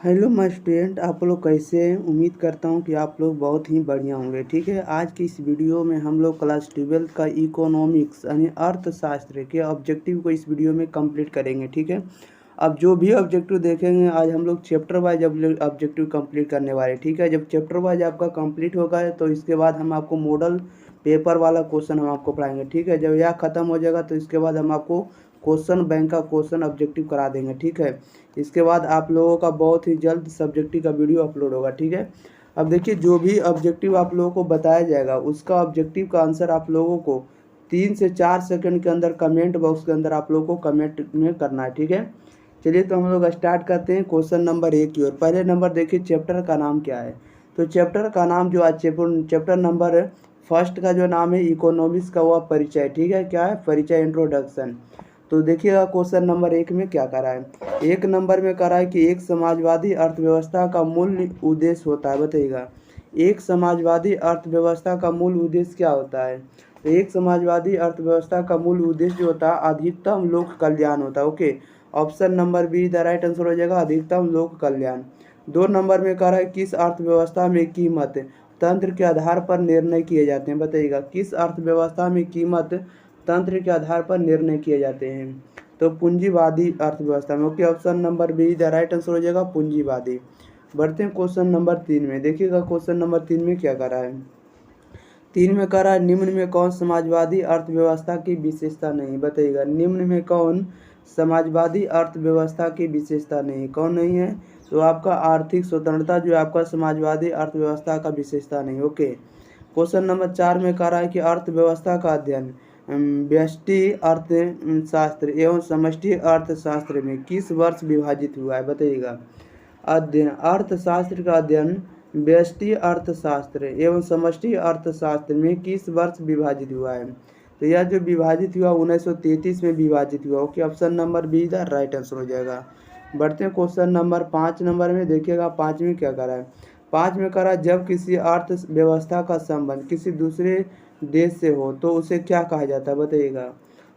Hello my student, आप लोग कैसे हैं। उम्मीद करता हूं कि आप लोग बहुत ही बढ़िया होंगे। ठीक है, आज की इस वीडियो में हम लोग क्लास 12 का इकोनॉमिक्स यानी अर्थशास्त्र के ऑब्जेक्टिव को इस वीडियो में कंप्लीट करेंगे। ठीक है, अब जो भी ऑब्जेक्टिव देखेंगे आज हम लोग चैप्टर वाइज ऑब्जेक्टिव कंप्लीट करने वाले। ठीक है, जब चैप्टर वाइज आपका कंप्लीट होगा तो इसके बाद हम आपको मॉडल पेपर वाला क्वेश्चन हम आपको पढ़ाएंगे। ठीक है, जब यह ख़त्म हो जाएगा तो इसके बाद हम आपको क्वेश्चन बैंक का क्वेश्चन ऑब्जेक्टिव करा देंगे। ठीक है, इसके बाद आप लोगों का बहुत ही जल्द सब्जेक्टिव का वीडियो अपलोड होगा। ठीक है, अब देखिए जो भी ऑब्जेक्टिव आप लोगों को बताया जाएगा उसका ऑब्जेक्टिव का आंसर आप लोगों को 3 से 4 सेकंड के अंदर कमेंट बॉक्स के अंदर आप लोगों को कमेंट में करना है। ठीक है, चलिए तो हम लोग स्टार्ट करते हैं क्वेश्चन नंबर 1 की ओर। पहले नंबर देखिए चैप्टर का नाम क्या है। तो चैप्टर का नाम जो आज चैप्टर नंबर फर्स्ट का जो नाम है इकोनॉमिक्स का वह परिचय। ठीक है, क्या है परिचय, इंट्रोडक्शन। तो देखिएगा क्वेश्चन नंबर 1 में क्या करा है। 1 नंबर में करा है कि एक समाजवादी अर्थव्यवस्था का मूल उद्देश्य होता है। बताइएगा एक समाजवादी अर्थव्यवस्था का मूल उद्देश्य क्या होता है। तो एक समाजवादी अर्थव्यवस्था का मूल उद्देश्य जो होता है अधिकतम लोक कल्याण होता है। Okay, option number be the right answer हो जाएगा, अधिकतम लोक कल्याण। 2 नंबर में कह रहा है किस अर्थव्यवस्था में कीमत तंत्र के आधार पर निर्णय किए जाते हैं। बताइएगा किस अर्थव्यवस्था में कीमत तंत्र के आधार पर निर्णय किए जाते हैं। तो पूंजीवादी अर्थव्यवस्था में। Okay, option number be the right answer हो जाएगा, पूंजीवादी। बढ़ते हैं क्वेश्चन नंबर 3 में। देखिएगा क्वेश्चन नंबर 3 में क्या करा है। 3 में कह रहा है निम्न में कौन समाजवादी अर्थव्यवस्था की विशेषता नहीं। बताइएगा निम्न में कौन समाजवादी अर्थव्यवस्था की विशेषता नहीं, कौन नहीं है। तो आपका आर्थिक स्वतंत्रता जो है आपका समाजवादी अर्थव्यवस्था का विशेषता नहीं। ओके, क्वेश्चन नंबर 4 में कह रहा है कि अर्थव्यवस्था का अध्ययन व्यष्टि अर्थशास्त्र एवं समष्टि अर्थशास्त्र में किस वर्ष विभाजित हुआ है। बताइएगा अध्ययन अर्थशास्त्र का अध्ययन व्यष्टि अर्थशास्त्र एवं समष्टि अर्थशास्त्र में किस वर्ष विभाजित हुआ है। तो यह जो विभाजित हुआ 1933 में विभाजित हुआ। Okay, option number be the right answer हो जाएगा। बढ़ते हैं क्वेश्चन नंबर 5 नंबर में। देखिएगा 5 में क्या करा है। 5 में करा जब किसी अर्थव्यवस्था का संबंध किसी दूसरे देश से हो तो उसे क्या कहा जाता है। बताइएगा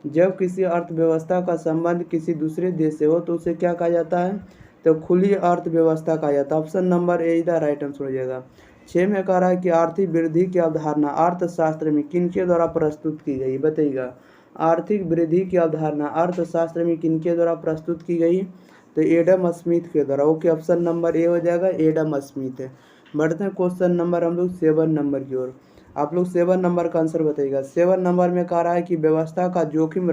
जब किसी अर्थव्यवस्था का संबंध किसी दूसरे देश से हो तो उसे क्या कहा जाता है। तो खुली अर्थव्यवस्था कहा जाता है। Option number A the right answer हो जाएगा। 6 में कह रहा है कि आर्थिक वृद्धि की अवधारणा अर्थशास्त्र में किनके द्वारा प्रस्तुत की गई। बताइएगा आर्थिक वृद्धि की अवधारणा अर्थशास्त्र में किनके द्वारा प्रस्तुत की गई। तो एडम स्मिथ के द्वारा। ओके, ऑप्शन नंबर ए हो जाएगा, एडम स्मिथ। बढ़ते हैं क्वेश्चन नंबर हम लोग 7 नंबर की ओर। आप लोग 7 नंबर का आंसर बताइएगा। 7 नंबर में कह रहा है कि व्यवस्था का जोखिम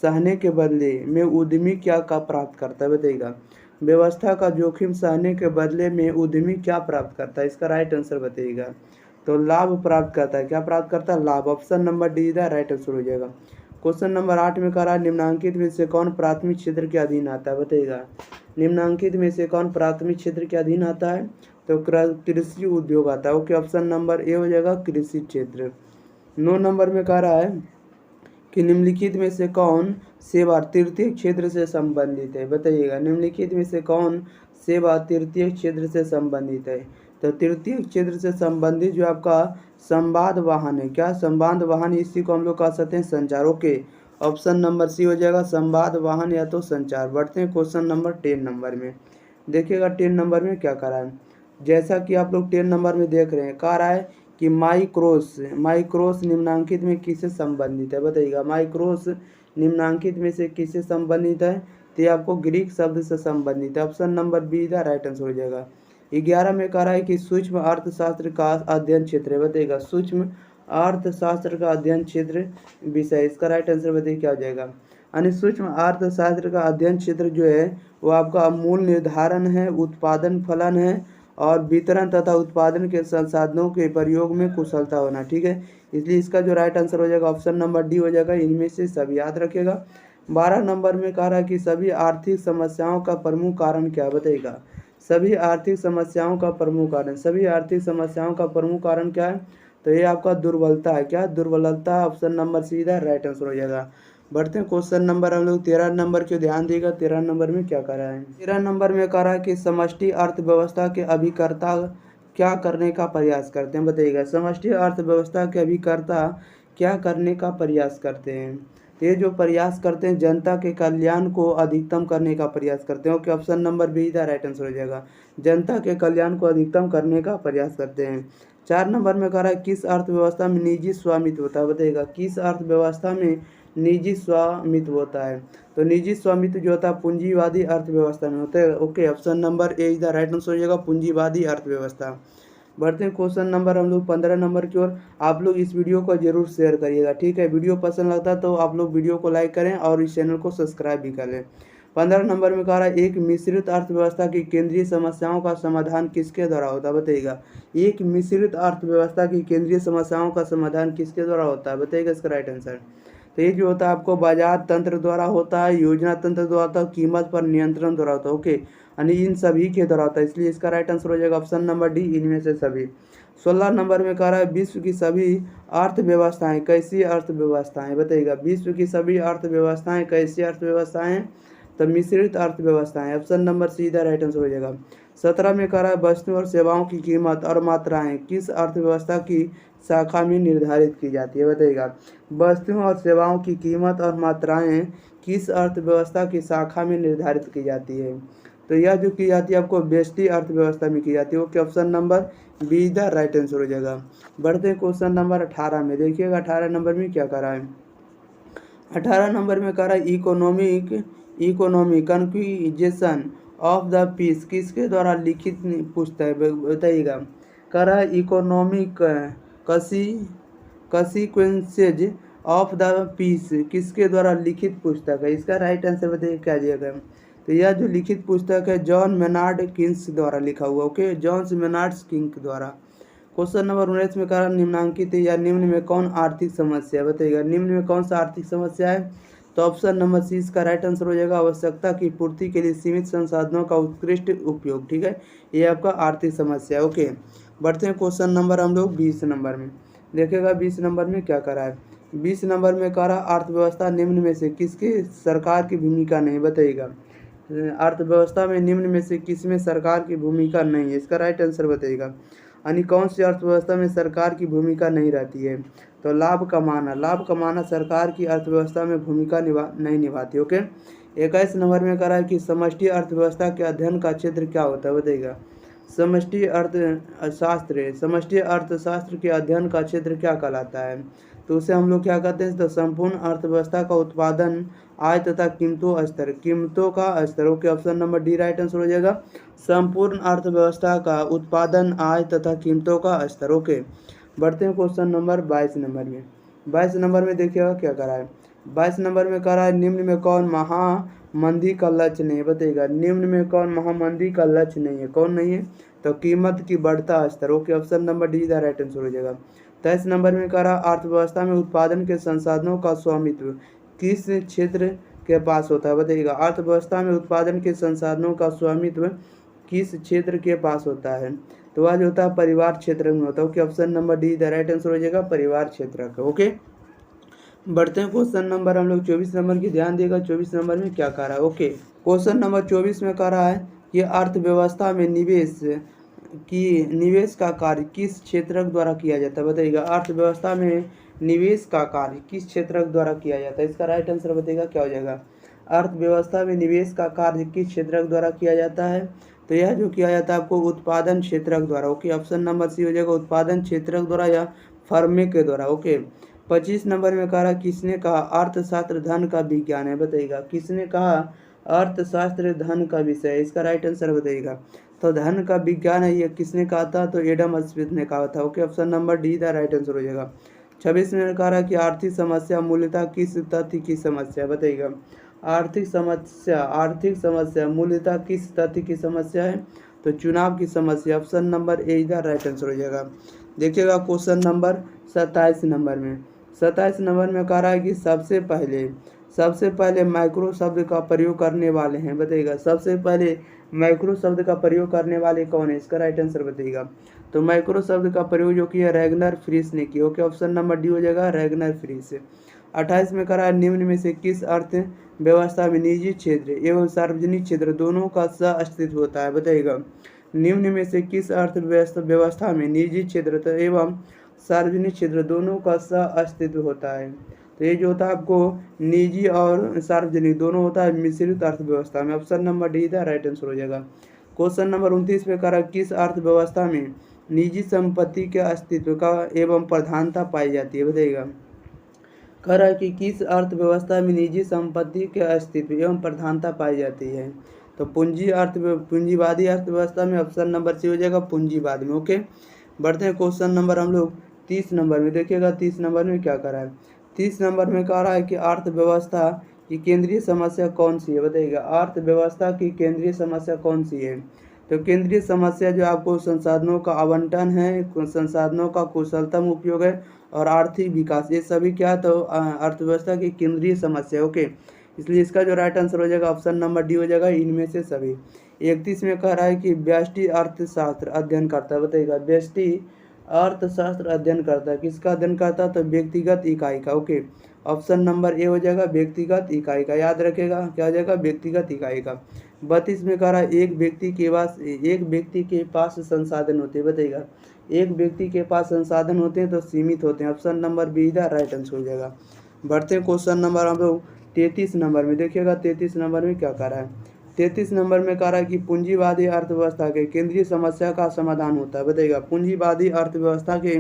सहने के बदले में उद्यमी क्या का प्राप्त करता है। बताइएगा व्यवस्था का जोखिम सहने के बदले में उद्यमी क्या प्राप्त करता है। इसका राइट आंसर बताइएगा। तो लाभ प्राप्त करता है। क्या प्राप्त करता है, लाभ। Option number D the right answer हो जाएगा। क्वेश्चन नंबर 8 में कह रहा है निम्नांकित में से कौन प्राथमिक क्षेत्र के अधीन आता है। बताइएगा निम्नांकित में से कौन प्राथमिक क्षेत्र के अधीन आता है। तो कृषि उद्योग आता है। ओके, ऑप्शन नंबर ए हो जाएगा, कृषि क्षेत्र। 9 नंबर में कह रहा है कि निम्नलिखित में से कौन सेवा तृतीय क्षेत्र से संबंधित है। बताइएगा निम्नलिखित में से कौन सेवा तृतीय क्षेत्र से संबंधित है। तो तृतीय क्षेत्र से संबंधित जो आपका संवाद वाहन है। क्या संवाद वाहन, इसी को हम लोग कह सकते हैं संचार। ओके, ऑप्शन नंबर सी हो जाएगा, संवाद वाहन या तो संचार। बढ़ते हैं क्वेश्चन नंबर 10 नंबर में। देखिएगा 10 नंबर में क्या करा है। जैसा कि आप लोग 10 नंबर में देख रहे हैं, कह रहा है कि माइक्रोस निम्नांकित में किससे संबंधित है। बताइएगा माइक्रोस निम्नांकित में से किससे संबंधित है। तो ये आपको ग्रीक शब्द से संबंधित है। Option number be the right answer हो जाएगा। 11 में कह रहा है कि सूक्ष्म अर्थशास्त्र का अध्ययन क्षेत्र है। बताइएगा सूक्ष्म अर्थशास्त्र का अध्ययन क्षेत्र विषय। इसका राइट आंसर बताइए क्या हो जाएगा। यानी सूक्ष्म अर्थशास्त्र का अध्ययन क्षेत्र जो है वो आपका मूल निर्धारण है, उत्पादन फलन है और वितरण तथा उत्पादन के संसाधनों के प्रयोग में कुशलता होना। ठीक है, इसलिए इसका जो राइट आंसर हो जाएगा ऑप्शन नंबर डी हो जाएगा। इनमें से सब याद रखेगा। 12 नंबर में कह रहा है कि सभी आर्थिक समस्याओं का प्रमुख कारण क्या है। बताइएगा सभी आर्थिक समस्याओं का प्रमुख कारण, सभी आर्थिक समस्याओं का प्रमुख कारण क्या है। तो ये आपका दुर्बलता है। क्या दुर्बलता, ऑप्शन नंबर सीधा राइट आंसर हो जाएगा। बढ़ते हैं क्वेश्चन नंबर हम लोग 13 नंबर के ध्यान देगा। 13 नंबर में क्या कर रहा है। 13 नंबर में कह रहा है कि समष्टि अर्थव्यवस्था के अभिकर्ता क्या करने का प्रयास करते हैं। बताइएगा समष्टि अर्थव्यवस्था के अभिकर्ता क्या करने का प्रयास करते हैं। ये जो प्रयास करते हैं जनता के कल्याण को अधिकतम करने का प्रयास करते हैं। Okay, option number be the right answer हो जाएगा। जनता के कल्याण को अधिकतम करने का प्रयास करते हैं। 4 नंबर में कह रहा है किस अर्थव्यवस्था में निजी स्वामित्व होता है, बताइएगा किस अर्थव्यवस्था में निजी स्वामित्व होता है। तो निजी स्वामित्व जो होता है पूंजीवादी अर्थव्यवस्था में होता है। Okay, option number A is the right answer हो जाएगा, पूंजीवादी अर्थव्यवस्था। बढ़ते हैं क्वेश्चन नंबर हम लोग 15 नंबर की ओर। आप लोग इस वीडियो को जरूर शेयर करिएगा, ठीक है। वीडियो पसंद लगता है तो आप लोग वीडियो को लाइक करें और इस चैनल को सब्सक्राइब भी कर लें। 15 नंबर में कह रहा है एक मिश्रित अर्थव्यवस्था की केंद्रीय समस्याओं का समाधान किसके द्वारा होता है, बताइएगा। एक मिश्रित अर्थव्यवस्था की केंद्रीय समस्याओं का समाधान किसके द्वारा होता है, बताइएगा इसका राइट आंसर। तो ये जो होता है आपको बाजार तंत्र द्वारा होता है, योजना तंत्र द्वारा होता है, कीमत पर नियंत्रण द्वारा होता है। ओके, यानी इन सभी के द्वारा होता है, इसलिए इसका राइट आंसर हो जाएगा ऑप्शन नंबर डी, इनमें से सभी। 16 नंबर में कह रहा है विश्व की सभी अर्थव्यवस्थाएं कैसी अर्थव्यवस्थाएं, बताइएगा। विश्व की सभी अर्थव्यवस्थाएं कैसी अर्थव्यवस्थाएं, तो मिश्रित अर्थव्यवस्थाएं, option number C the right answer हो जाएगा। 17 में कह रहा है वस्तुओं और सेवाओं की कीमत और मात्राएं किस अर्थव्यवस्था की शाखा में निर्धारित की जाती है, बताइएगा। वस्तुओं और सेवाओं की कीमत और मात्राएं किस अर्थव्यवस्था की शाखा में निर्धारित की जाती है, तो यह जो की जाती है आपको व्यष्टि अर्थव्यवस्था में की जाती है। Okay, option number be the right answer हो जाएगा। बढ़ते हैं क्वेश्चन नंबर 18 में, देखिएगा 18 नंबर में क्या कर रहा है। 18 नंबर में कह रहा है economy confusion of the peace किसके द्वारा लिखित पूछता है, बताइएगा। कह रहा है economic consequences of the peace किसके द्वारा लिखित पुस्तक है, इसका राइट आंसर बताइए क्या दिएगा। तो यह जो लिखित पुस्तक है जॉन मेनार्ड किंग्स द्वारा लिखा हुआ। ओके, जॉन मेनार्ड किंग द्वारा। क्वेश्चन नंबर 19 में कह रहा निम्नांकित या निम्न में कौन आर्थिक समस्या, बताइएगा। निम्न में कौन सा आर्थिक समस्या है, तो ऑप्शन नंबर सी इसका राइट आंसर हो जाएगा। आवश्यकता की पूर्ति के लिए सीमित संसाधनों का उत्कृष्ट उपयोग, ठीक है, ये आपका आर्थिक समस्या है। ओके, बढ़ते हैं क्वेश्चन नंबर हम लोग 20 नंबर में, देखिएगा 20 नंबर में क्या करा है। 20 नंबर में कह रहा अर्थव्यवस्था निम्न में से किसके सरकार की भूमिका नहीं, बताइएगा। अर्थव्यवस्था में निम्न में से किसमें सरकार की भूमिका नहीं है, इसका राइट आंसर बताइएगा। यानी कौन सी अर्थव्यवस्था में सरकार की भूमिका नहीं रहती है, तो लाभ कमाना सरकार की अर्थव्यवस्था में भूमिका नहीं निभाती। ओके, 21 नंबर में कह रहा है कि समष्टि अर्थव्यवस्था के अध्ययन का क्षेत्र क्या होता है, बताइएगा। समष्टि अर्थशास्त्र के अध्ययन का क्षेत्र क्या कहलाता है, तो उसे हम लोग क्या कहते हैं, तो संपूर्ण अर्थव्यवस्था का उत्पादन, आय तथा कीमतों का स्तर। Okay, option number D right answer हो जाएगा, संपूर्ण अर्थव्यवस्था का उत्पादन, आय तथा कीमतों का स्तर। ओके, बढ़ते हैं क्वेश्चन नंबर 22 नंबर में। 22 नंबर में देखिएगा क्या करा है। 22 नंबर में कह रहा है निम्न में कौन महामंदी का लक्ष्य नहीं है, बताइएगा। निम्न में कौन महामंदी का लक्ष्य नहीं है, कौन नहीं है, तो कीमत की बढ़ता स्तर। Okay, option number D the right answer हो जाएगा। 23 नंबर में कह रहा अर्थव्यवस्था में उत्पादन के संसाधनों का स्वामित्व किस क्षेत्र के पास होता है, बताइएगा। अर्थव्यवस्था में उत्पादन के संसाधनों का स्वामित्व किस क्षेत्र के पास होता है, तो वह जो होता है परिवार क्षेत्र में होता है। Okay, option number D the right answer हो जाएगा, परिवार क्षेत्र का। ओके, बढ़ते हैं क्वेश्चन नंबर हम लोग 24 नंबर की, ध्यान देगा 24 नंबर में क्या कह रहा है। ओके, क्वेश्चन नंबर 24 में कह रहा है कि अर्थव्यवस्था में निवेश का कार्य किस क्षेत्र द्वारा किया जाता है, बताइएगा। अर्थव्यवस्था में निवेश का कार्य किस क्षेत्र द्वारा किया जाता है, इसका राइट आंसर बताइएगा क्या हो जाएगा। अर्थव्यवस्था में निवेश का कार्य किस क्षेत्र द्वारा किया जाता है, तो यह जो किया जाता है आपको उत्पादन क्षेत्र द्वारा। ओके, ऑप्शन नंबर सी हो जाएगा, उत्पादन क्षेत्र द्वारा या फर्मे के द्वारा। ओके, 25 नंबर में कह रहा किसने कहा अर्थशास्त्र धन का विज्ञान है, बताइएगा। किसने कहा अर्थशास्त्र धन का विषय है, इसका राइट आंसर बताइएगा। तो धन का विज्ञान है, ये किसने कहा था, तो एडम स्मिथ ने कहा था। Okay, option number D the right answer हो जाएगा। 26 में कह रहा कि आर्थिक समस्या मूलतः किस तथ्य की समस्या, बताइएगा। आर्थिक समस्या मूलतः किस तथ्य की समस्या है, तो चुनाव की समस्या। Option number A the right answer हो जाएगा। देखिएगा क्वेश्चन नंबर 27 नंबर में। 27 नंबर में कह रहा है कि सबसे पहले माइक्रो शब्द का प्रयोग करने वाले हैं, बताइएगा। सबसे पहले माइक्रो शब्द का प्रयोग करने वाले कौन है, इसका राइट आंसर बताइएगा। तो माइक्रो शब्द का प्रयोग जो किया रैगनर फ्रीस ने किया। ओके, ऑप्शन नंबर डी हो जाएगा, रैगनर फ्रीस। 28 में कह रहा है निम्न में से किस अर्थव्यवस्था में निजी क्षेत्र एवं सार्वजनिक क्षेत्र दोनों का सह अस्तित्व होता है, बताइएगा। निम्न में से किस अर्थव्यवस्था में निजी क्षेत्र एवं सार्वजनिक क्षेत्र दोनों का सह अस्तित्व होता है, तो ये जो होता है आपको निजी और सार्वजनिक दोनों होता है मिश्रित अर्थव्यवस्था में। Option number D the right answer हो जाएगा। क्वेश्चन नंबर 29 पे कह रहा है किस अर्थव्यवस्था में निजी संपत्ति के अस्तित्व का एवं प्रधानता पाई जाती है, बताइएगा। कह रहा है कि किस अर्थव्यवस्था में निजी संपत्ति के अस्तित्व एवं प्रधानता पाई जाती है। तो पूंजीवादी अर्थव्यवस्था में ऑप्शन नंबर सी हो जाएगा, पूंजीवाद में। ओके, बढ़ते हैं क्वेश्चन नंबर हम लोग 30 नंबर में। देखिएगा 30 नंबर में क्या कह रहा है। 30 नंबर में कह रहा है कि अर्थव्यवस्था की केंद्रीय समस्या कौन सी है, बताइएगा। अर्थव्यवस्था की केंद्रीय समस्या कौन सी है। तो केंद्रीय समस्या जो आपको संसाधनों का आवंटन है, संसाधनों का कुशलतम उपयोग है और आर्थिक विकास, ये सभी क्या तो अर्थव्यवस्था की केंद्रीय समस्या। ओके, इसलिए इसका जो राइट आंसर हो जाएगा ऑप्शन नंबर डी हो जाएगा, इनमें से सभी। 31 में कह रहा है कि व्यष्टि अर्थशास्त्र अध्ययन करता है, बताइएगा। व्यष्टि अर्थशास्त्र अध्ययन करता है, किसका अध्ययन करता है, तो व्यक्तिगत इकाई का। ओके, ऑप्शन नंबर ए हो जाएगा, व्यक्तिगत इकाई का। याद रखेगा क्या हो जाएगा, व्यक्तिगत इकाई का। 32 में कह रहा है एक व्यक्ति के पास संसाधन होते हैं, बताइएगा। एक व्यक्ति के पास संसाधन होते हैं तो सीमित होते हैं। Option number be the right answer हो जाएगा। बढ़ते हैं क्वेश्चन नंबर हम लोग 33 नंबर में। देखिएगा 33 नंबर में क्या कह रहा है। 33 नंबर में कह रहा है कि पूंजीवादी अर्थव्यवस्था के केंद्रीय समस्या का समाधान होता है, बताइएगा। पूंजीवादी अर्थव्यवस्था के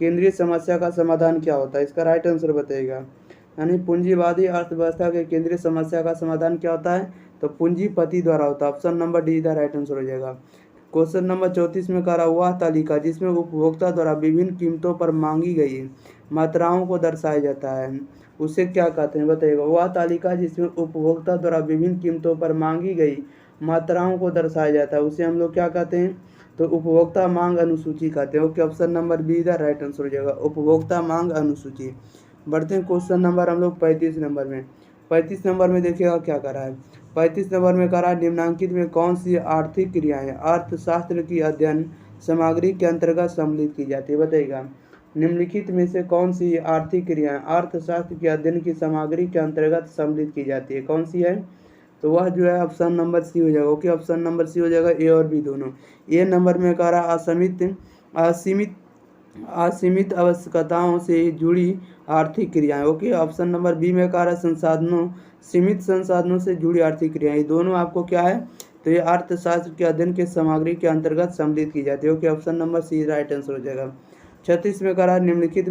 केंद्रीय समस्या का समाधान क्या होता है, इसका राइट आंसर बताइएगा। यानी पूंजीवादी अर्थव्यवस्था के केंद्रीय समस्या का समाधान क्या होता है, तो पूंजीपति द्वारा होता है। Option number D the right answer हो जाएगा। क्वेश्चन नंबर 34 में कह रहा वह तालिका जिसमें उपभोक्ता द्वारा विभिन्न कीमतों पर मांगी गई मात्राओं को दर्शाया जाता है, उसे क्या कहते हैं, बताइएगा। वह तालिका जिसमें उपभोक्ता द्वारा विभिन्न कीमतों पर मांगी गई मात्राओं को दर्शाया जाता है, उसे हम लोग क्या कहते हैं, तो उपभोक्ता मांग अनुसूची कहते हैं। Okay, option number be the right answer हो जाएगा, उपभोक्ता मांग अनुसूची। बढ़ते हैं क्वेश्चन नंबर हम लोग 35 नंबर में। 35 नंबर में देखिएगा क्या कर रहा है। 35 नंबर में कह रहा है निम्नलिखित में कौन सी आर्थिक क्रियाएं अर्थशास्त्र की अध्ययन सामग्री के अंतर्गत सम्मिलित की जाती है, बताइएगा। निम्नलिखित में से कौन सी आर्थिक क्रियाएं अर्थशास्त्र के अध्ययन की सामग्री के अंतर्गत सम्मिलित की जाती है, कौन सी है, तो वह जो है ऑप्शन नंबर सी हो जाएगा। ओके, ऑप्शन नंबर सी हो जाएगा, ए और बी दोनों। ए नंबर में कह रहा असीमित आवश्यकताओं से जुड़ी आर्थिक क्रियाएं। ओके, ऑप्शन नंबर बी में कह रहा सीमित संसाधनों से जुड़ी आर्थिक क्रियाएं। दोनों आपको क्या है, तो ये अर्थशास्त्र के अध्ययन के सामग्री के अंतर्गत सम्मिलित की जाती है। Okay, option number C right answer हो जाएगा। 36 में कह रहा निम्नलिखित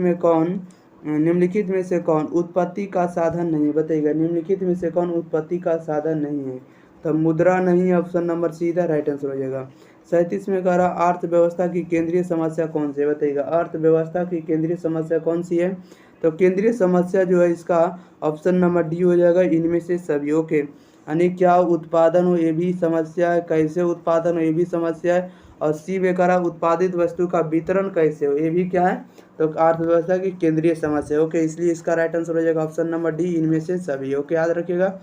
में से कौन उत्पत्ति का साधन नहीं है, बताइएगा। निम्नलिखित में से कौन उत्पत्ति का साधन नहीं है, तो मुद्रा नहीं है। Option number C the right answer हो जाएगा। 37 में कह रहा अर्थव्यवस्था की केंद्रीय समस्या कौन सी है, बताइएगा। अर्थव्यवस्था की केंद्रीय समस्या कौन सी है, तो केंद्रीय समस्या जो है इसका ऑप्शन नंबर डी हो जाएगा, इनमें से सभी। ओके, यानी क्या उत्पादन हो ये भी समस्या है, कैसे उत्पादन हो ये भी समस्या है, और सी में कह रहा उत्पादित वस्तु का वितरण कैसे हो ये भी क्या है, तो अर्थव्यवस्था की केंद्रीय समस्या। ओके, इसलिए इसका राइट आंसर हो जाएगा ऑप्शन नंबर डी, इनमें से सभी। ओके, याद रखिएगा।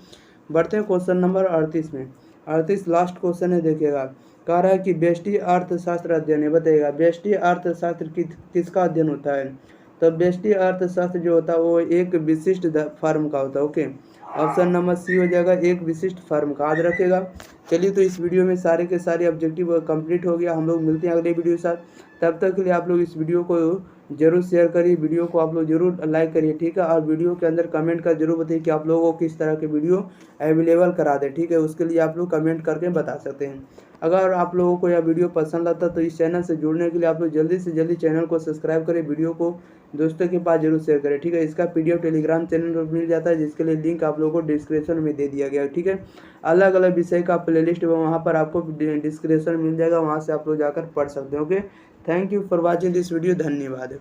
बढ़ते हैं क्वेश्चन नंबर 38 में। 38 लास्ट क्वेश्चन है, देखिएगा। कह रहा है कि व्यष्टि अर्थशास्त्र अध्ययन है, बताइएगा। व्यष्टि अर्थशास्त्र किसका अध्ययन होता है, तो व्यष्टि अर्थशास्त्र जो होता है वो एक विशिष्ट फर्म का होता है। ओके, ऑप्शन नंबर सी हो जाएगा, एक विशिष्ट फर्म का। याद रखेगा। चलिए, तो इस वीडियो में सारे के सारे ऑब्जेक्टिव कंप्लीट हो गया। हम लोग मिलते हैं अगले वीडियो के साथ। तब तक के लिए आप लोग इस वीडियो को जरूर शेयर करिए, वीडियो को आप लोग जरूर लाइक करिए, ठीक है। और वीडियो के अंदर कमेंट कर जरूर बताइए कि आप लोगों को किस तरह के वीडियो अवेलेबल करा दें, ठीक है। उसके लिए आप लोग कमेंट करके बता सकते हैं। अगर आप लोगों को यह वीडियो पसंद आता तो इस चैनल से जुड़ने के लिए आप लोग जल्दी से जल्दी चैनल को सब्सक्राइब करें, वीडियो को दोस्तों के पास जरूर शेयर करें, ठीक है। इसका PDF टेलीग्राम चैनल पर मिल जाता है, जिसके लिए लिंक आप लोगों को डिस्क्रिप्शन में दे दिया गया है, ठीक है। अलग अलग विषय का प्लेलिस्ट वहाँ पर आपको डिस्क्रिप्शन मिल जाएगा, वहाँ से आप लोग जाकर पढ़ सकते हैं। Okay, thank you for watching this video, धन्यवाद।